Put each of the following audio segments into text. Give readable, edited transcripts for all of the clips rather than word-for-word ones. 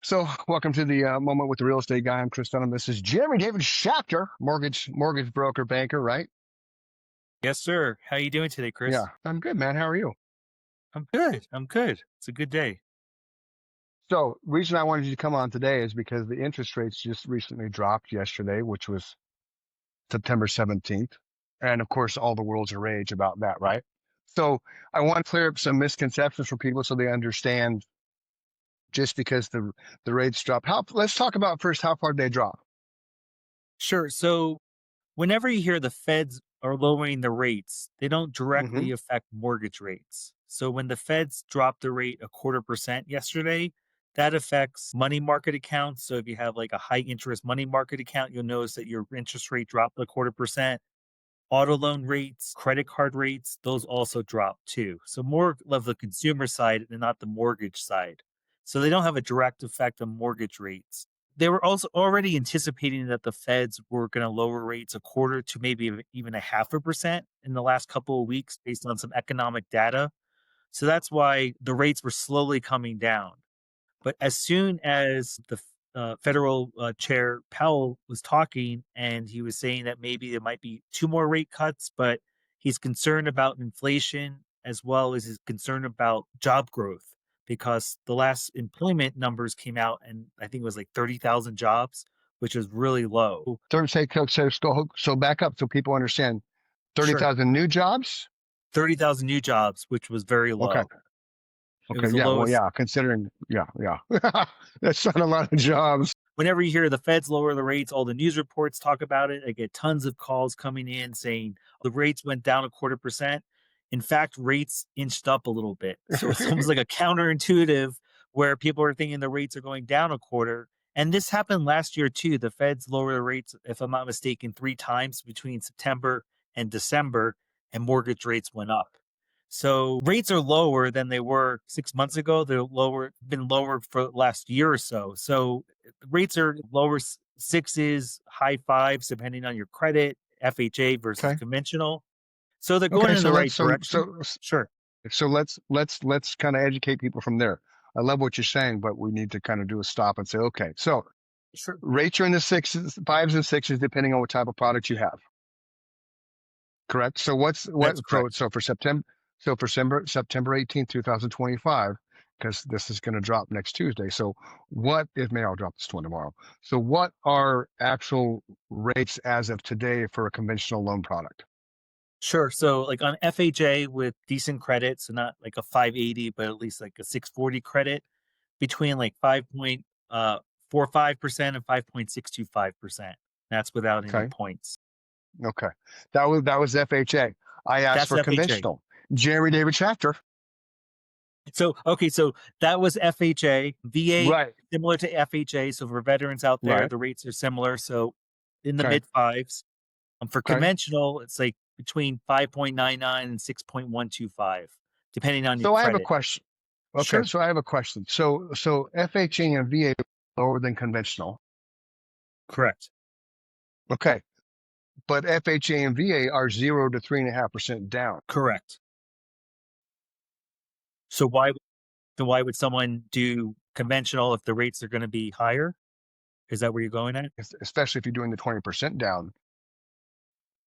So, welcome to the moment with the real estate guy. I'm Chris Dunham. This is Jeremy David Schachter, mortgage broker banker, right? Yes, sir. How you doing today, Yeah, Chris? I'm good, man. How are you? I'm good. I'm good. It's a good day. So, reason I wanted you to come on today is because the interest rates just recently dropped yesterday, which was September 17th, and of course, all the world's a rage about that, right? So, I want to clear up some misconceptions for people so they understand just because the rates dropped. Let's talk about first how far they drop. Sure. So whenever you hear the feds are lowering the rates, they don't Hmm. directly affect mortgage rates. So when the feds dropped the rate a quarter percent yesterday, that affects money market accounts. So if you have like a high interest money market account, you'll notice that your interest rate dropped a quarter percent. Auto loan rates, credit card rates, those also drop too. So more of the consumer side and not the mortgage side. So they don't have a direct effect on mortgage rates. They were also already anticipating that the feds were going to lower rates a quarter to maybe even a half a percent in the last couple of weeks based on some economic data. So that's why the rates were slowly coming down. But as soon as the federal chair Powell was talking, and he was saying that maybe there might be two more rate cuts, but he's concerned about inflation as well as he's concerned about job growth because the last employment numbers came out and I think it was like 30,000 jobs, which is really low. Third, so back up so people understand. Sure. 30,000 new jobs. 30,000 new jobs, which was very Okay. low. It Okay. was the Yeah. Well, lowest. yeah. Considering, yeah, yeah. That's not a lot of jobs. Whenever you hear the feds lower the rates, all the news reports talk about it. I get tons of calls coming in saying the rates went down a quarter percent. In fact, rates inched up a little bit. So it's almost like a counterintuitive where people are thinking the rates are going down a quarter. And this happened last year too. The feds lowered the rates, if I'm not mistaken, three times between September and December, and mortgage rates went up. So rates are lower than they were 6 months ago. They're lower, been lower for the last year or so. So rates are lower sixes, high fives, depending on your credit, FHA versus Okay. conventional. So they're going Okay. in So the let's, right so, direction. so, Sure. so let's kind of educate people from there. I love what you're saying, but we need to kind of do a stop and say, okay, so Sure. rates are in the sixes, fives and sixes, depending on what type of product you have. Correct. So That's correct. so for September 18th, 2025, because this is going to drop next Tuesday. So what if may I'll drop this one tomorrow. So what are actual rates as of today for a conventional loan product? Sure. So like on FHA with decent credit, so not like a 580, but at least like a 640 credit, between like 5.45% and 5.625%. That's without any Okay. points. Okay. That was FHA. I asked That's for FHA. conventional. Jeremy David Schachter. So, okay, so that was FHA. VA, Right. similar to FHA. So for veterans out there, Right. the rates are similar. So in the Okay. mid fives. For Okay. conventional, it's like between 5.99 and 6.125, depending on your So I have a credit. question. Okay. Sure. So I have a question. So FHA and VA lower than conventional. Correct. Okay. But FHA and VA are 0 to 3.5% down. Correct. So why would someone do conventional if the rates are going to be higher? Is that where you're going at? Especially if you're doing the 20% down.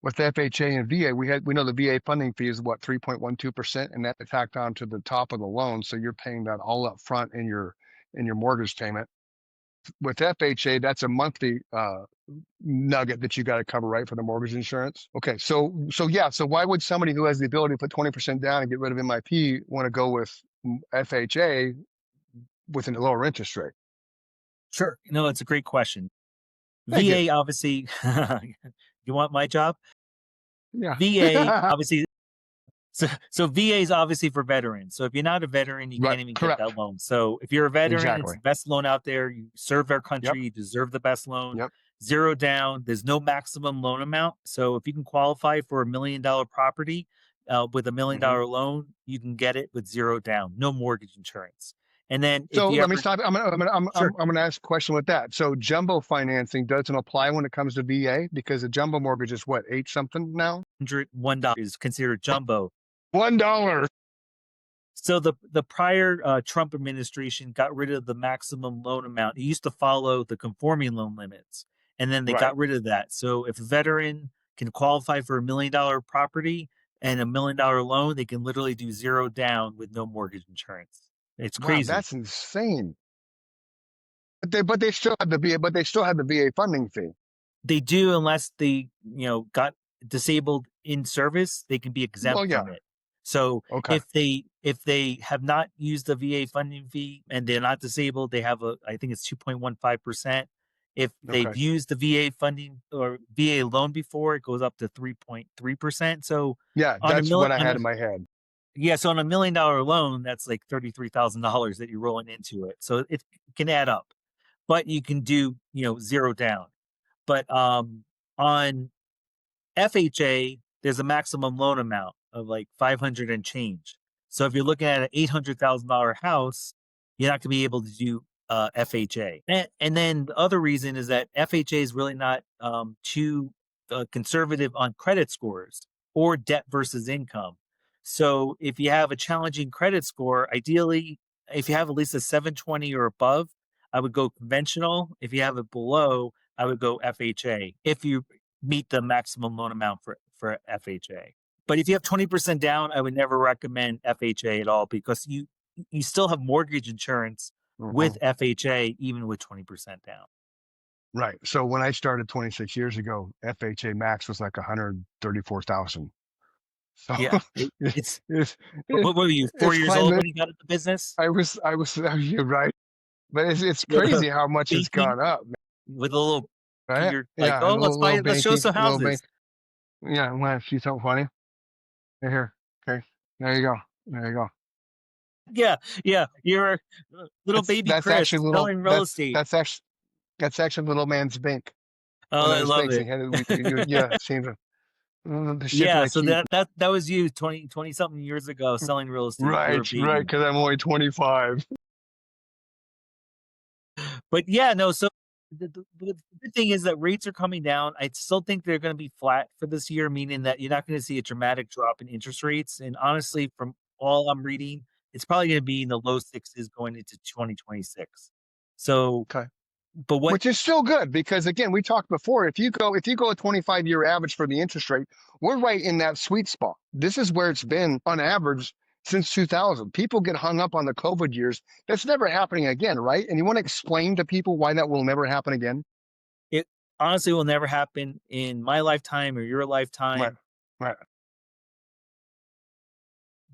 With FHA and VA, we know the VA funding fee is what 3.12%, and that's tacked on to the top of the loan. So you're paying that all up front in your mortgage payment. With FHA, that's a monthly nugget that you got to cover, right, for the mortgage insurance. Okay, so yeah, so why would somebody who has the ability to put 20% down and get rid of MIP want to go with FHA with a lower interest rate? Sure. No, it's a great question. Thank you. VA obviously, you want my job? Yeah. VA obviously. So VA is obviously for veterans. So if you're not a veteran, you Right. can't even get Correct. that loan. So if you're a veteran, it's Exactly. the best loan out there. You served our Yep. country, you deserve the best loan. Yep. Zero down. There's no maximum loan amount. So if you can qualify for $1 million property with a million Hmm. dollar loan, you can get it with zero down, no mortgage insurance. And then if So you let me ever, stop. sure, I'm gonna ask a question with that. So jumbo financing doesn't apply when it comes to VA because a jumbo mortgage is what, eight something now? $101 is considered jumbo. $1. So the prior Trump administration got rid of the maximum loan amount. It used to follow the conforming loan limits, and then they Right. got rid of that. So if a veteran can qualify for $1 million property and $1 million loan, they can literally do zero down with no mortgage insurance. It's Wow, crazy. that's insane. But they still had the VA funding fee. They do, unless they, got disabled in service, they can be Well, exempt yeah. from it. So Okay. if they have not used the VA funding fee and they're not disabled, they have I think it's 2.15%. If they've Okay. used the VA funding or VA loan before, it goes up to 3.3%. So Yeah, on a that's what million, I had in my head. yeah, so on $1 million loan, that's like $33,000 that you're rolling into it. So it can add up, but you can do, zero down. But on FHA, there's a maximum loan amount of like 500 and change. So if you're looking at an $800,000 house, you're not going to be able to do FHA. And then the other reason is that FHA is really not too conservative on credit scores or debt versus income. So if you have a challenging credit score, ideally, if you have at least a 720 or above, I would go conventional. If you have it below, I would go FHA. If you meet the maximum loan amount for FHA. But if you have 20% down, I would never recommend FHA at all, because you still have mortgage insurance Mhm. with FHA even with 20% down. Right. So when I started 26 years ago, FHA max was like 134,000. So Yeah. it, It's it's what were you, 4 it's years old climbing. when you got into business? You're right. But it's crazy how much it's Banking gone up, man. with a little, Right? you're like, Yeah, oh, little let's show banking, some little bank. houses. Yeah, want to see something funny? Here. Okay. There you go. There you go. Yeah. Yeah. You're little baby That's Chris actually little selling real estate. that's actually little man's bank. Oh, One of I his love banks. He it. had it. Yeah, seems the shipping Yeah, I so keep. that was you 20 something years ago selling real estate. You were a Right, right. baby. Because I'm only 25. But yeah, no, so the good thing is that rates are coming down. I still think they're going to be flat for this year, meaning that you're not going to see a dramatic drop in interest rates. And honestly, from all I'm reading, it's probably going to be in the low sixes going into 2026. So, Okay. but what Which is still good because again, we talked before. If you go a 25-year average for the interest rate, we're right in that sweet spot. This is where it's been on average since 2000. People get hung up on the COVID years. That's never happening again, right? And you want to explain to people why that will never happen again? it honestly will never happen in my lifetime or your Right. lifetime. Right.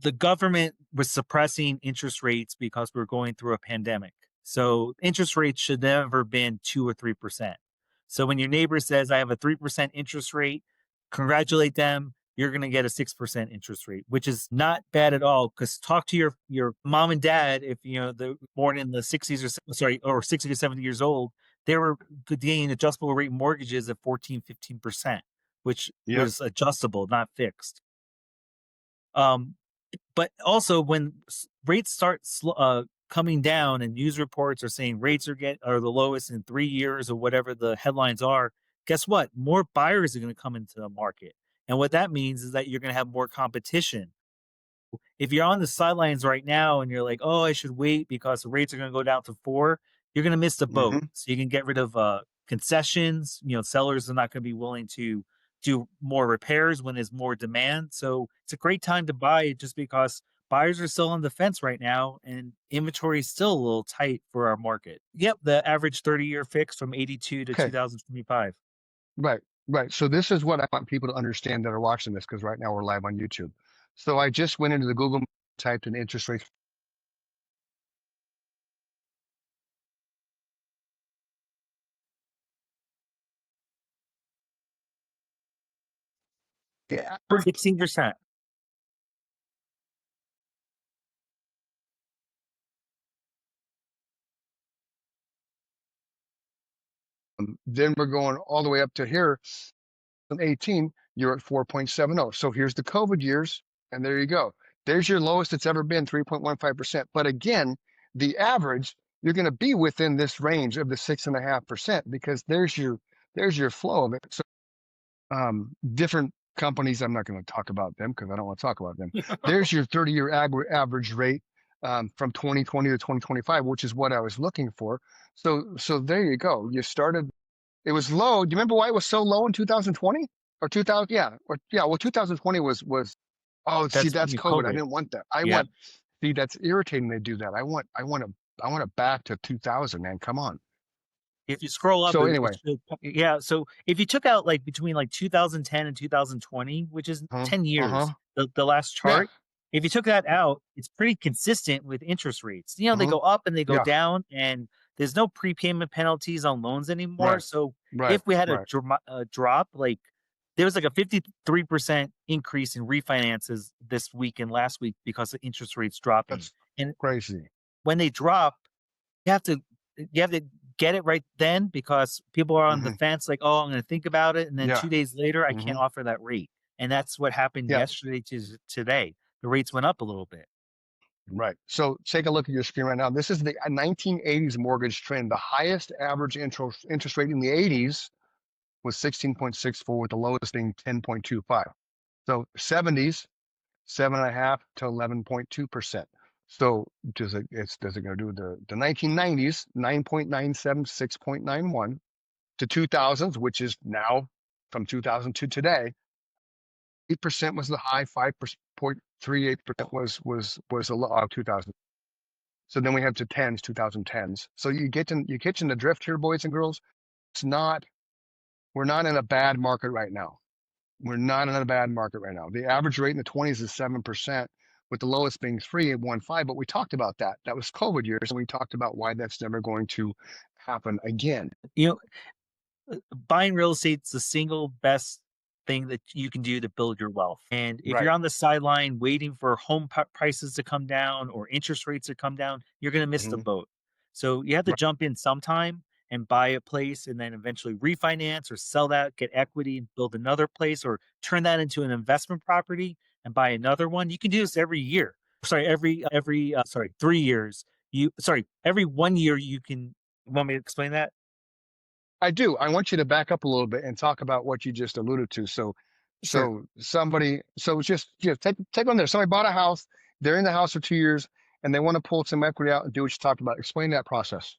The government was suppressing interest rates because we're going through a pandemic. So interest rates should never have been 2 or 3%. So when your neighbor says, I have a 3% interest rate, congratulate them. You're going to get a 6% interest rate, which is not bad at all. Because talk to your mom and dad, if they're born in the 60s or 60 to 70 years old, they were getting adjustable rate mortgages at 14-15%, which Yep. was adjustable, not fixed. Um, but also when rates start coming down and news reports are saying rates are the lowest in 3 years or whatever the headlines are, guess what? More buyers are going to come into the market. And what that means is that you're going to have more competition. If you're on the sidelines right now and you're like, oh, I should wait because the rates are going to go down to 4, you're going to miss the boat. Hmm. So you can get rid of concessions. Sellers are not going to be willing to do more repairs when there's more demand. So it's a great time to buy just because buyers are still on the fence right now and inventory is still a little tight for our market. Yep, the average 30-year fix from 82 to Okay. 2025. Right. Right. So this is what I want people to understand that are watching this because right now we're live on YouTube. So I just went into the Google, typed in interest rates. Yeah. 16%. Then we're going all the way up to here. 18, you're at 4.70. So here's the COVID years, and there you go. There's your lowest it's ever been, 3.15%. But again, the average, you're going to be within this range of the 6.5% because there's your flow of it. So different companies. I'm not going to talk about them because I don't want to talk about them. There's your 30-year average rate from 2020 to 2025, which is what I was looking for. So there you go. You started. It was low. Do you remember why it was so low in 2020 or 2000? Yeah, yeah. Well, 2020 was. Oh, see, That's that's when COVID. I COVID. didn't want that. I Yeah. want. See, that's irritating. They do that. I want it back to 2000. Man, come on. If you scroll up, So it anyway, should, yeah. So if you took out like between like 2010 and 2020, which is huh, 10 huh, years, the last yeah, chart, if you took that out, it's pretty consistent with interest rates. They uh-huh, go up and they go yeah, down, and there's no prepayment penalties on loans anymore. right, So right. if we had Right. a drop, like there was like a 53% increase in refinances this week and last week because of interest rates dropping. That's And crazy. when they drop, you have to you have to get it right then because people are on the Hmm. fence like, "Oh, I'm gonna think about it," and then Yeah. 2 days later, I Hmm. can't offer that rate. And that's what happened Yeah. yesterday to today. The rates went up a little bit. Right. So take a look at your screen right now. This is the 1980s mortgage trend. The highest average interest rate in the 80s was 16.64, with the lowest being 10.25. So 70s, 7.5 to 11.2%. So does it go to do the 1990s, 9.97, 6.91 to 2000s, which is now from 2000 to today, 8% was the high, 5.38% was the low, 2000. So then we have to tens, 2010s. So you catching the drift here, boys and girls. It's not We're not in a bad market right now. We're not in a bad market right now. The average rate in the 20s is 7%, with the lowest being 3.15. But we talked about that. That was COVID years, and we talked about why that's never going to happen again. You know, buying real estate's the single best thing that you can do to build your wealth. And if you're Right. on the sideline waiting for prices to come down or interest rates to come down, you're going to miss the Hmm. boat. So you have to Right. jump in sometime and buy a place and then eventually refinance or sell that, get equity and build another place or turn that into an investment property and buy another one. You can do this every year. Sorry, every 3 years. Every 1 year you can. You want me to explain that? I do. I want you to back up a little bit and talk about what you just alluded to. So, Sure. just take on there. Somebody bought a house. They're in the house for 2 years, and they want to pull some equity out and do what you talked about. Explain that process.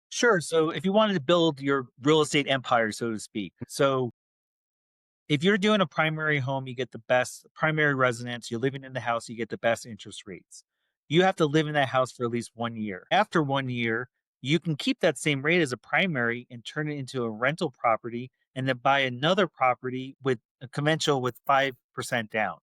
Sure. So if you wanted to build your real estate empire, so to speak. So if you're doing a primary home, you get the best primary residence. You're living in the house, you get the best interest rates. You have to live in that house for at least 1 year. After 1 year, you can keep that same rate as a primary and turn it into a rental property and then buy another property with a conventional with 5% down.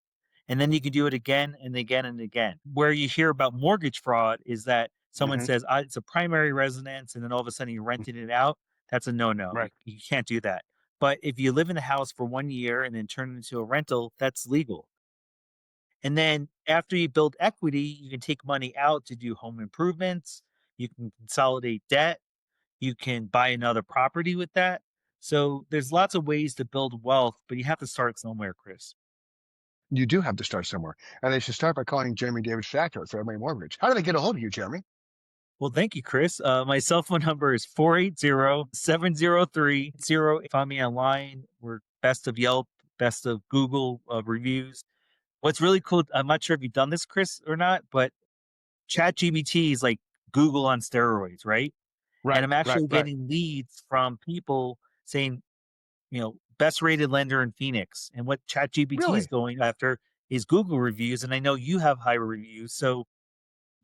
And then you can do it again and again and again. Where you hear about mortgage fraud is that someone Hmm. says, it's a primary residence, and then all of a sudden you're renting it out. That's a no no. Right. You can't do that. But if you live in the house for 1 year and then turn it into a rental, that's legal. And then after you build equity, you can take money out to do home improvements. You can consolidate debt. You can buy another property with that. So there's lots of ways to build wealth, but you have to start somewhere, Chris. You do have to start somewhere, and they should start by calling Jeremy David Schachter at Fairway Mortgage. How do they get a hold of you, Jeremy? Well, thank you, Chris. My cell phone number is 480-703-0. Find me online. We're best of Yelp, best of Google reviews. What's really cool, I'm not sure if you've done this, Chris, or not, but ChatGPT is like Google on steroids, right? And Right. I'm Right. actually Right. getting leads from people saying, best rated lender in Phoenix. And what ChatGPT is Really? going after is Google reviews. And I know you have high reviews. So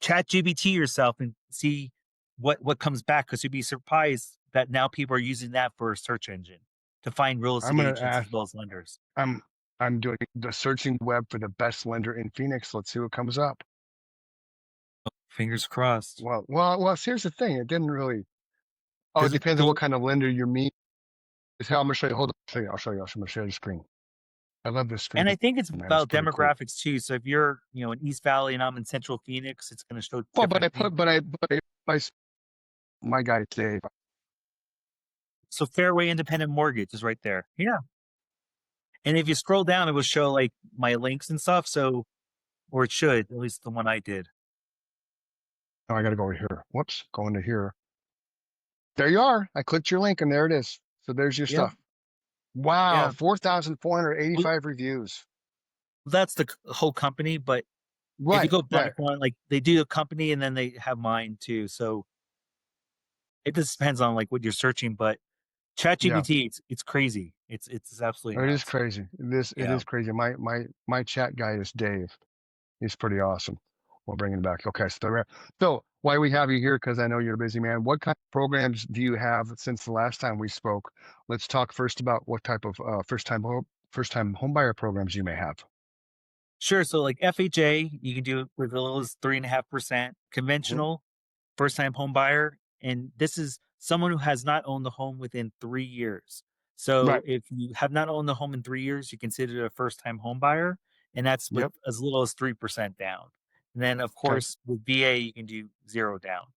ChatGPT yourself and see what comes back, because you'd be surprised that now people are using that for a search engine to find real I'm estate gonna agents as ask. well as lenders. I'm I'm doing the searching web for the best lender in Phoenix. Let's see what comes up. Fingers crossed. Well. Here's the thing. It didn't really. Oh, it Because depends on what kind of lender you mean. Is how I'm gonna show you. Hold on. I'll show you. I'm gonna share the screen. I love this screen, And I think it's man. It's about pretty cool. demographics too. So if you're, in East Valley and I'm in Central Phoenix, it's going to show Well, but I different put, things. my guy Dave. So Fairway Independent Mortgage is right there. Yeah. And if you scroll down, it will show like my links and stuff. So, or it should, at least the one I did. Oh, I gotta go over here. Whoops, going to here. There you are. I clicked your link, and there it is. So there's your Yep. stuff. Wow, Yeah. Well, 4,485 reviews. that's the whole company, but if you Right, go right. back one, like they do a company and then they have mine too. So it just depends on like what you're searching, but Yeah. ChatGPT, it's crazy. It's absolutely It is nuts. crazy. It Yeah. is crazy. My chat guy is Dave. He's pretty awesome. We'll bring him back. Okay, so why we have you here? Because I know you're a busy man. What kind of programs do you have since the last time we spoke? Let's talk first about what type of first time home buyer programs you may have. Sure. So like FHA, you can do it with as little as 3.5%. Mhm. Conventional, first time home buyer. And this is someone who has not owned the home within 3 years. So Right. if you have not owned the home in 3 years, you consider it a first time home buyer. And that's with Yep. as little as 3% down. And then of Okay. course with VA, you can do zero down.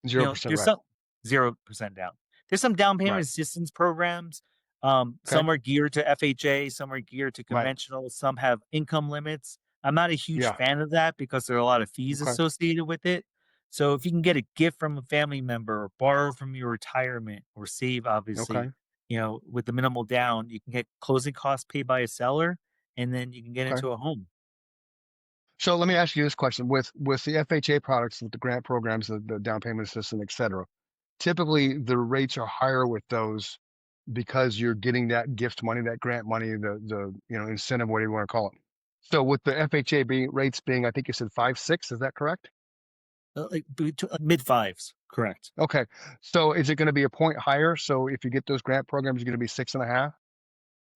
Zero percent. There's Right. some 0% down. There's some down payment Right. assistance programs. Okay. Some are geared to FHA, some are geared to Right. conventional, some have income limits. I'm not a huge Yeah. fan of that because there are a lot of fees Okay. associated with it. So if you can get a gift from a family member or borrow from your retirement or save, obviously, Okay. with the minimal down, you can get closing costs paid by a seller and then you can get Okay. into a home. So let me ask you this question: with the FHA products, with the grant programs, the down payment assistance, et cetera, typically the rates are higher with those because you're getting that gift money, that grant money, the incentive, whatever you want to call it. So with the FHA rates being, I think you said 5.6, is that correct? Like mid fives, correct. Okay. So is it going to be a point higher? So if you get those grant programs, you're going to be 6.5.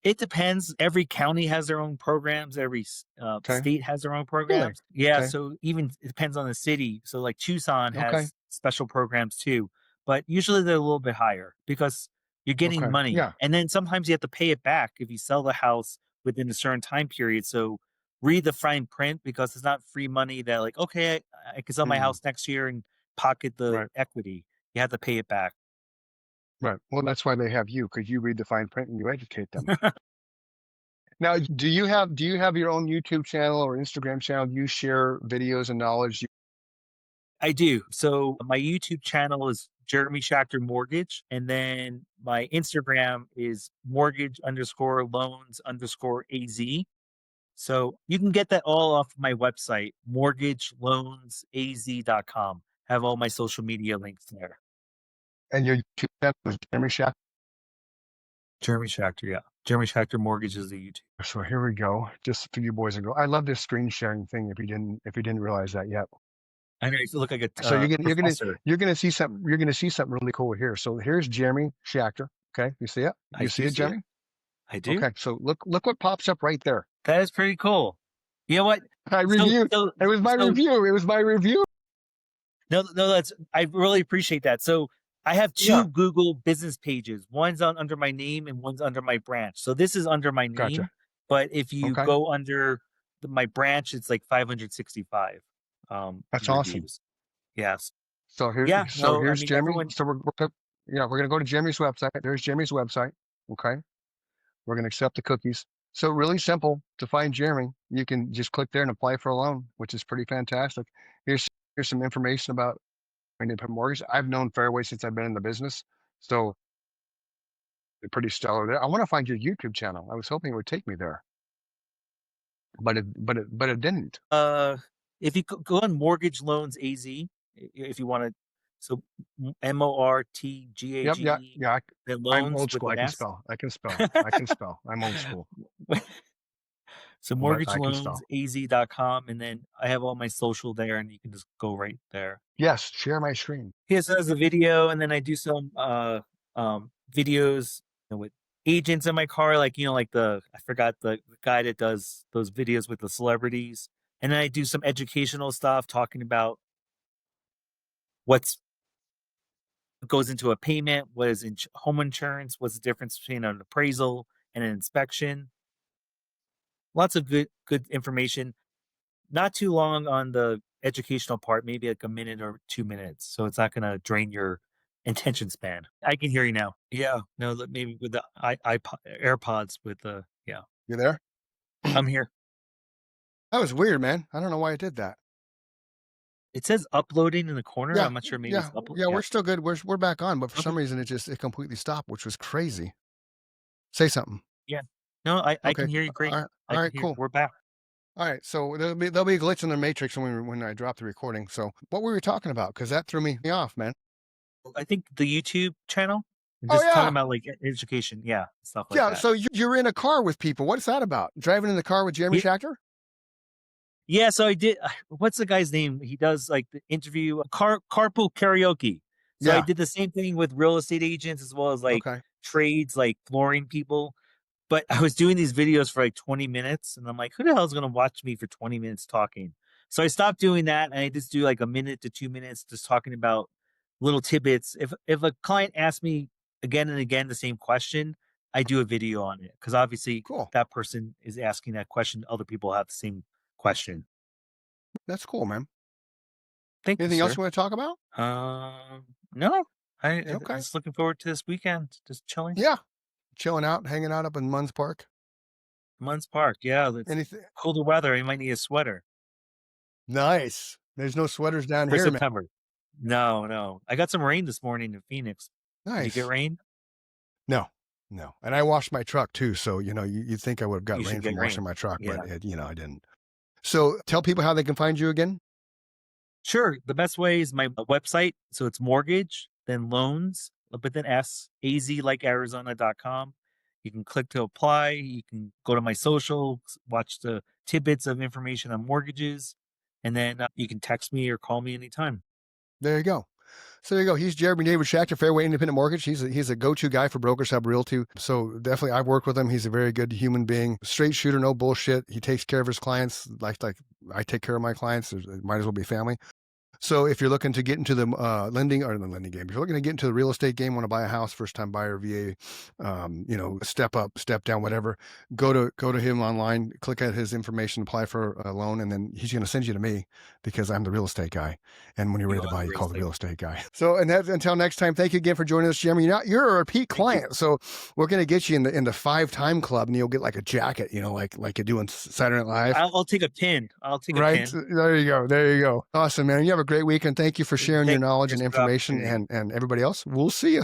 It depends. Every county has their own programs. Every Okay. state has their own Really? programs. Yeah, Okay. so even it depends on the city. So like Tucson Okay. has special programs too, but usually they're a little bit higher because you're getting Okay. money, Yeah. and then sometimes you have to pay it back if you sell the house within a certain time period. So read the fine print because it's not free money. That like okay, I can sell my Mm, house next year and pocket the right. equity. You have to pay it back. Right. Well, that's why they have you, because you read the fine print and you educate them. Now, do you have your own YouTube channel or Instagram channel? Do you share videos and knowledge? I do. So my YouTube channel is Jeremy Schachter Mortgage, and then my Instagram is mortgage underscore loans underscore AZ. So you can get that all off my website, mortgageloansaz.com. Have all my social media links there. And your YouTube channel is Jeremy Schachter. Jeremy Schachter, yeah. Jeremy Schachter Mortgage is the YouTube. So here we go. Just for you boys and girls. I love this screen sharing thing. If you didn't realize that yet. I know you look like a So professor. you're gonna see something. You're gonna see something really cool here. So here's Jeremy Schachter. Okay, you see it? I You see do it, see it. Jeremy? I do. Okay. So look what pops up right there. That is pretty cool. You know what? I So reviewed. so It was my so review. It was my review. No, no, that's I really appreciate that. So I have Yeah. two Google business pages. One's on under my name and one's under my branch. So this is under my Gotcha. name, but if you Okay. go under my branch, it's like 565 That's awesome. reviews. Yes. So Yeah. No, I here's mean Jeremy. everyone. So we're gonna go to Jeremy's website. There's Jeremy's website. Okay. We're gonna accept the cookies. So really simple to find Jeremy. You can just click there and apply for a loan, which is pretty fantastic. Here's some information about independent mortgage. I've known Fairway since I've been in the business, so they're pretty stellar there. I want to find your YouTube channel. I was hoping it would take me there, but it didn't. Uh, if you go on Mortgage Loans AZ, if you want to, so Yep, yeah, MORTGAGE, yeah. then I'm loans old with school. an I can S. spell. I can spell. I can spell. I'm old school, So but I can spell. mortgageloansaz.com, and then I have all my social there, and you can just go right there. Yes, share my screen. He says a video, and then I do some videos with agents in my car, like like the I forgot the guy that does those videos with the celebrities, and then I do some educational stuff talking about what's goes into a payment, what is home insurance, what's the difference between an appraisal and an inspection. Lots of good information. Not too long on the educational part, maybe like a minute or 2 minutes, so it's not gonna drain your attention span. I can hear you now. Yeah, no, maybe with the iPod AirPods with the yeah. You there? I'm here. That was weird, man. I don't know why it did that. It says uploading in the corner, Yeah, I'm not sure, maybe yeah, it's upload yeah. yeah, We're still good. We're back on, but for okay. some reason it completely stopped, which was crazy. Say something. Yeah. No, I Okay. can hear you great. All right. I All can right. hear Cool. we're back. All right. So there'll be a glitch in the matrix when I drop the recording. So what were we talking about? Because that threw me off, man. I think the YouTube channel, Oh just talking yeah. about like education, yeah, stuff like Yeah. that. So you're in a car with people. What's that about? Driving in the car with Jeremy Yeah, Schachter? yeah. So I did. What's the guy's name? He does like the interview carpool karaoke. So I Yeah. did the same thing with real estate agents as well as like Okay. trades, like flooring people. But I was doing these videos for like 20 minutes and I'm like, who the hell is going to watch me for 20 minutes talking? So I stopped doing that and I just do like a minute to 2 minutes just talking about little tidbits. If a client asks me again and again the same question, I do a video on it because obviously Cool. that person is asking that question. Other people have the same question. That's cool, man. Thank you, Anything else sir. you want to talk about? No, I'm Okay. just looking forward to this weekend, just chilling. Yeah. Chilling out, hanging out up in Munns Park. Munns Park. Yeah, it's Anything colder weather. You might need a sweater nice. There's no sweaters down for here, man. September. No, no. I got some rain this morning in Phoenix. Did you get Nice. rain? No, no. And I washed my truck too. So, you'd think I would have got You rain should from get washing rain. my truck, but Yeah. I didn't. So tell people how they can find you again. Sure. The best way is my website. So it's mortgage, then loans, but then AZ like Arizona.com. You can click to apply. You can go to my socials, watch the tidbits of information on mortgages, and then you can text me or call me anytime. There you go. So there you go. He's Jeremy David Schachter, Fairway Independent Mortgage. He's a go-to guy for Brokers Hub Realty. So definitely, I've worked with him. He's a very good human being, straight shooter, no bullshit. He takes care of his clients like I take care of my clients. It might as well be family. So if you're looking to get into the lending or the lending game, if you're looking to get into the real estate game, want to buy a house, first time buyer, VA, step up, step down, whatever, go to him online, click at his information, apply for a loan, and then he's going to send you to me because I'm the real estate guy. And when you're ready You to are buy, the you real call the estate. real estate guy. So and that until next time, thank you again for joining us, Jeremy. You're a repeat Thank you. client, so we're going to get you in the 5-time club, and you'll get like a jacket, like you do on Saturday Night Live. I'll take a pin. I'll take a Right. pin. There you go. There you go. Awesome, man. You have a great weekend. Thank you for sharing your Thank knowledge you and for the information opportunity. and everybody else. We'll see you.